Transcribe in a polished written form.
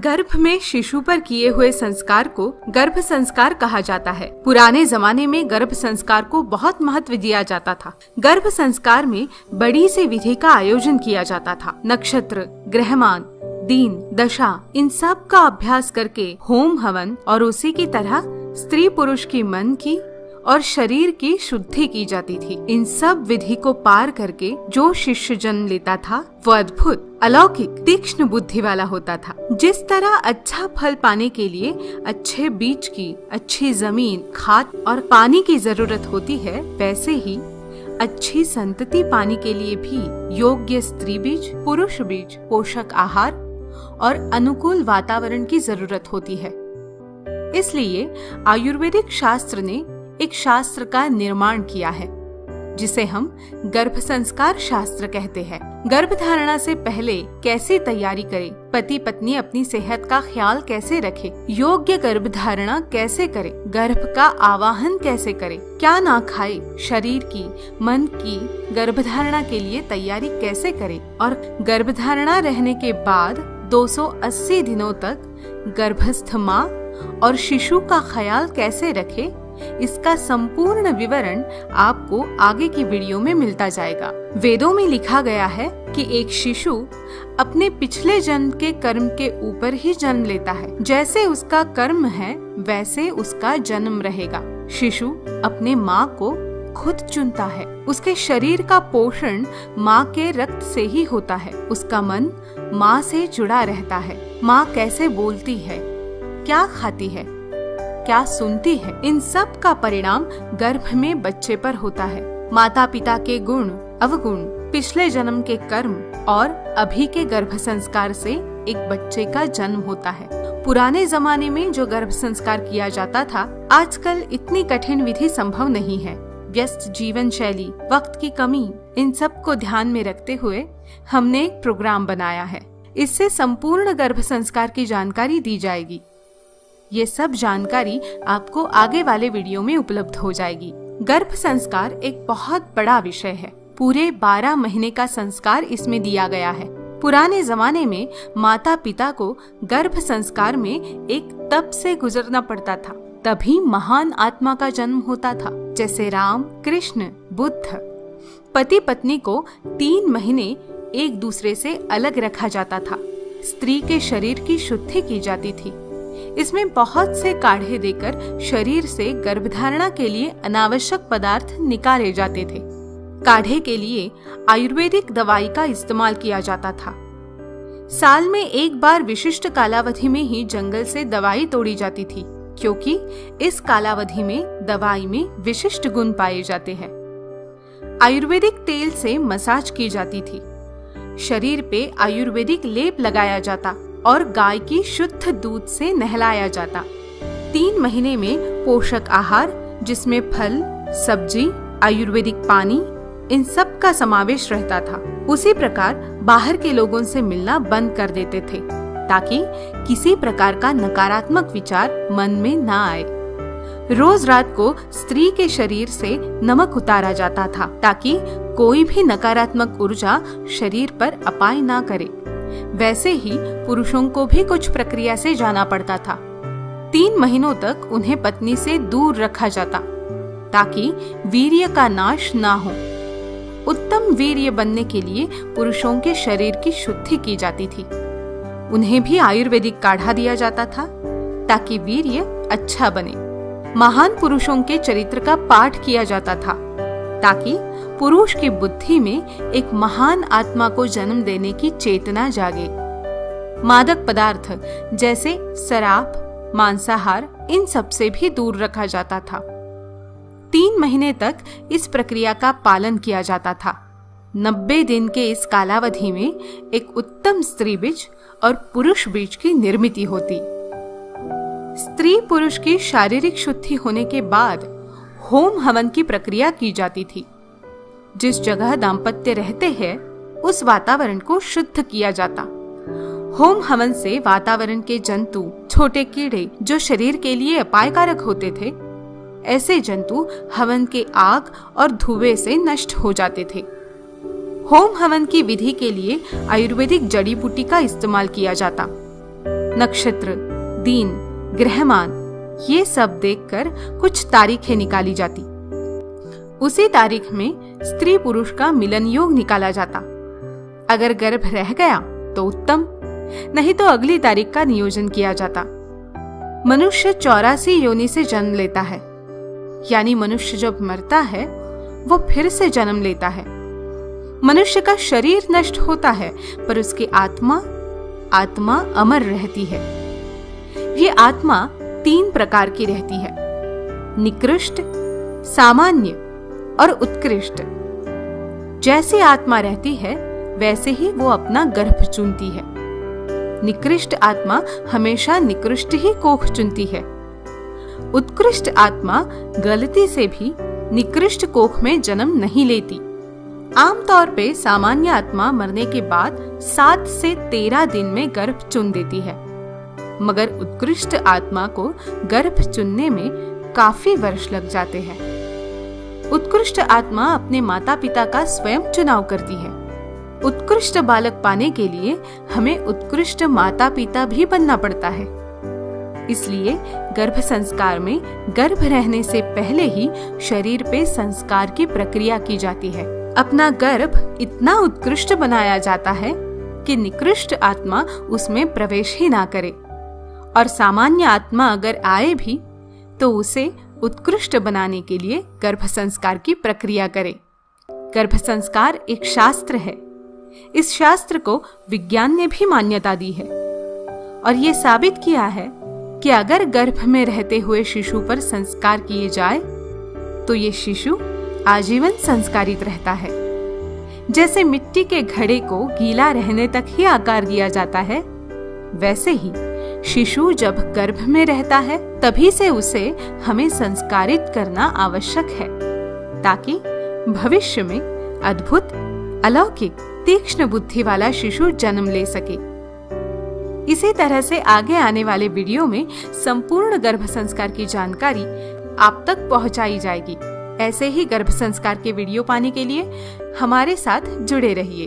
गर्भ में शिशु पर किए हुए संस्कार को गर्भ संस्कार कहा जाता है। पुराने जमाने में गर्भ संस्कार को बहुत महत्व दिया जाता था। गर्भ संस्कार में बड़ी सी विधि का आयोजन किया जाता था। नक्षत्र, ग्रहमान, दिन, दशा, इन सब का अभ्यास करके होम हवन और उसी की तरह स्त्री पुरुष की मन की और शरीर की शुद्धि की जाती थी। इन सब विधि को पार करके जो शिष्य जन्म लेता था वो अद्भुत, अलौकिक, तीक्ष्ण बुद्धि वाला होता था। जिस तरह अच्छा फल पाने के लिए अच्छे बीज की, अच्छी जमीन, खाद और पानी की जरूरत होती है, वैसे ही अच्छी संतति पाने के लिए भी योग्य स्त्री बीज, पुरुष बीज, पोषक आहार और अनुकूल वातावरण की जरूरत होती है। इसलिए आयुर्वेदिक शास्त्र ने एक शास्त्र का निर्माण किया है जिसे हम गर्भ संस्कार शास्त्र कहते हैं। गर्भ धारणा से पहले कैसे तैयारी करें, पति पत्नी अपनी सेहत का ख्याल कैसे रखें, योग्य गर्भ धारणा कैसे करें, गर्भ का आवाहन कैसे करें, क्या ना खाए, शरीर की, मन की गर्भधारणा के लिए तैयारी कैसे करें और गर्भधारणा रहने के बाद 280 दिनों तक गर्भस्थ माँ और शिशु का ख्याल कैसे रखें, इसका संपूर्ण विवरण आपको आगे की वीडियो में मिलता जाएगा। वेदों में लिखा गया है कि एक शिशु अपने पिछले जन्म के कर्म के ऊपर ही जन्म लेता है। जैसे उसका कर्म है वैसे उसका जन्म रहेगा। शिशु अपने माँ को खुद चुनता है। उसके शरीर का पोषण माँ के रक्त से ही होता है। उसका मन माँ से जुड़ा रहता है। माँ कैसे बोलती है, क्या खाती है, क्या सुनती है, इन सब का परिणाम गर्भ में बच्चे पर होता है। माता पिता के गुण, अवगुण, पिछले जन्म के कर्म और अभी के गर्भ संस्कार से एक बच्चे का जन्म होता है। पुराने जमाने में जो गर्भ संस्कार किया जाता था, आजकल इतनी कठिन विधि संभव नहीं है। व्यस्त जीवन शैली, वक्त की कमी, इन सब को ध्यान में रखते हुए हमने एक प्रोग्राम बनाया है। इससे संपूर्ण गर्भ संस्कार की जानकारी दी जाएगी। ये सब जानकारी आपको आगे वाले वीडियो में उपलब्ध हो जाएगी। गर्भ संस्कार एक बहुत बड़ा विषय है। पूरे 12 महीने का संस्कार इसमें दिया गया है। पुराने जमाने में माता पिता को गर्भ संस्कार में एक तप से गुजरना पड़ता था, तभी महान आत्मा का जन्म होता था। जैसे राम, कृष्ण, बुद्ध। पति पत्नी को 3 महीने एक दूसरे से अलग रखा जाता था। स्त्री के शरीर की शुद्धि की जाती थी। इसमें बहुत से काढ़े देकर शरीर से गर्भधारणा के लिए अनावश्यक पदार्थ निकाले जाते थे। काढ़े के लिए आयुर्वेदिक दवाई का इस्तेमाल किया जाता था। साल में एक बार विशिष्ट कालावधि में ही जंगल से दवाई तोड़ी जाती थी, क्योंकि इस कालावधि में दवाई में विशिष्ट गुण पाए जाते हैं। आयुर्वेदिक तेल से मसाज की जाती थी। शरीर पे आयुर्वेदिक लेप लगाया जाता और गाय की शुद्ध दूध से नहलाया जाता। 3 महीने में पोषक आहार, जिसमें फल, सब्जी, आयुर्वेदिक पानी, इन सब का समावेश रहता था। उसी प्रकार बाहर के लोगों से मिलना बंद कर देते थे, ताकि किसी प्रकार का नकारात्मक विचार मन में ना आए। रोज रात को स्त्री के शरीर से नमक उतारा जाता था, ताकि कोई भी नकारात्मक ऊर्जा शरीर पर अपाय ना करे। वैसे ही पुरुषों को भी कुछ प्रक्रिया से जाना पड़ता था। 3 महीनों तक उन्हें पत्नी से दूर रखा जाता, ताकि वीर्य का नाश ना हो। उत्तम वीर्य बनने के लिए पुरुषों के शरीर की शुद्धि की जाती थी। उन्हें भी आयुर्वेदिक काढ़ा दिया जाता था, ताकि वीर्य अच्छा बने। महान पुरुषों के चरित्र का पाठ किया जाता था, ताकि पुरुष की बुद्धि में एक महान आत्मा को जन्म देने की चेतना जागे। मादक पदार्थ जैसे शराब, मांसाहार, इन सब से भी दूर रखा जाता था। 3 महीने तक इस प्रक्रिया का पालन किया जाता था। 90 दिन के इस कालावधि में एक उत्तम स्त्री बीज और पुरुष बीज की निर्मित होती। स्त्री पुरुष की शारीरिक शुद्धि होने के बाद होम हवन की प्रक्रिया की जाती थी। जिस जगह दाम्पत्य रहते हैं उस वातावरण को शुद्ध किया जाता। होम हवन से वातावरण के जंतु, छोटे कीड़े जो शरीर के लिए अपायकारक होते थे, ऐसे जंतु हवन के आग और धुएं से नष्ट हो जाते थे। होम हवन की विधि के लिए आयुर्वेदिक जड़ी बूटी का इस्तेमाल किया जाता। नक्षत्र, दिन, ग्रहमान ये सब देखकर कुछ तारीखें निकाली जाती। उसी तारीख में स्त्री पुरुष का मिलन योग निकाला जाता। अगर गर्भ रह गया तो उत्तम, नहीं तो अगली तारीख का नियोजन किया जाता। मनुष्य 84 योनि से जन्म लेता है, यानी मनुष्य जब मरता है वो फिर से जन्म लेता है। मनुष्य का शरीर नष्ट होता है पर उसकी आत्मा अमर रहती है। ये आत्मा 3 प्रकार की रहती है, निकृष्ट, सामान्य और उत्कृष्ट। जैसी आत्मा रहती है वैसे ही वो अपना गर्भ चुनती है। निकृष्ट आत्मा हमेशा निकृष्ट ही कोख चुनती है। उत्कृष्ट आत्मा गलती से भी निकृष्ट कोख में जन्म नहीं लेती। आमतौर पे सामान्य आत्मा मरने के बाद 7 से 13 दिन में गर्भ चुन देती है, मगर उत्कृष्ट आत्मा को गर्भ चुनने में काफी वर्ष लग जाते हैं। उत्कृष्ट आत्मा अपने माता पिता का स्वयं चुनाव करती है। उत्कृष्ट बालक पाने के लिए हमें उत्कृष्ट माता पिता भी बनना पड़ता है। इसलिए गर्भ संस्कार में गर्भ रहने से पहले ही शरीर पे संस्कार की प्रक्रिया की जाती है। अपना गर्भ इतना उत्कृष्ट बनाया जाता है कि निकृष्ट आत्मा उसमें प्रवेश ही ना करे, और सामान्य आत्मा अगर आए भी तो उसे उत्कृष्ट बनाने के लिए गर्भ संस्कार की प्रक्रिया करे। गर्भ संस्कार एक शास्त्र है। इस शास्त्र को विज्ञान ने भी मान्यता दी है और ये साबित किया है कि अगर गर्भ में रहते हुए शिशु पर संस्कार किए जाए तो ये शिशु आजीवन संस्कारित रहता है। जैसे मिट्टी के घड़े को गीला रहने तक ही आकार दिया जाता है, वैसे ही शिशु जब गर्भ में रहता है तभी से उसे हमें संस्कारित करना आवश्यक है, ताकि भविष्य में अद्भुत, अलौकिक, तीक्ष्ण बुद्धि वाला शिशु जन्म ले सके। इसी तरह से आगे आने वाले वीडियो में संपूर्ण गर्भ संस्कार की जानकारी आप तक पहुंचाई जाएगी। ऐसे ही गर्भ संस्कार के वीडियो पाने के लिए हमारे साथ जुड़े रहिए।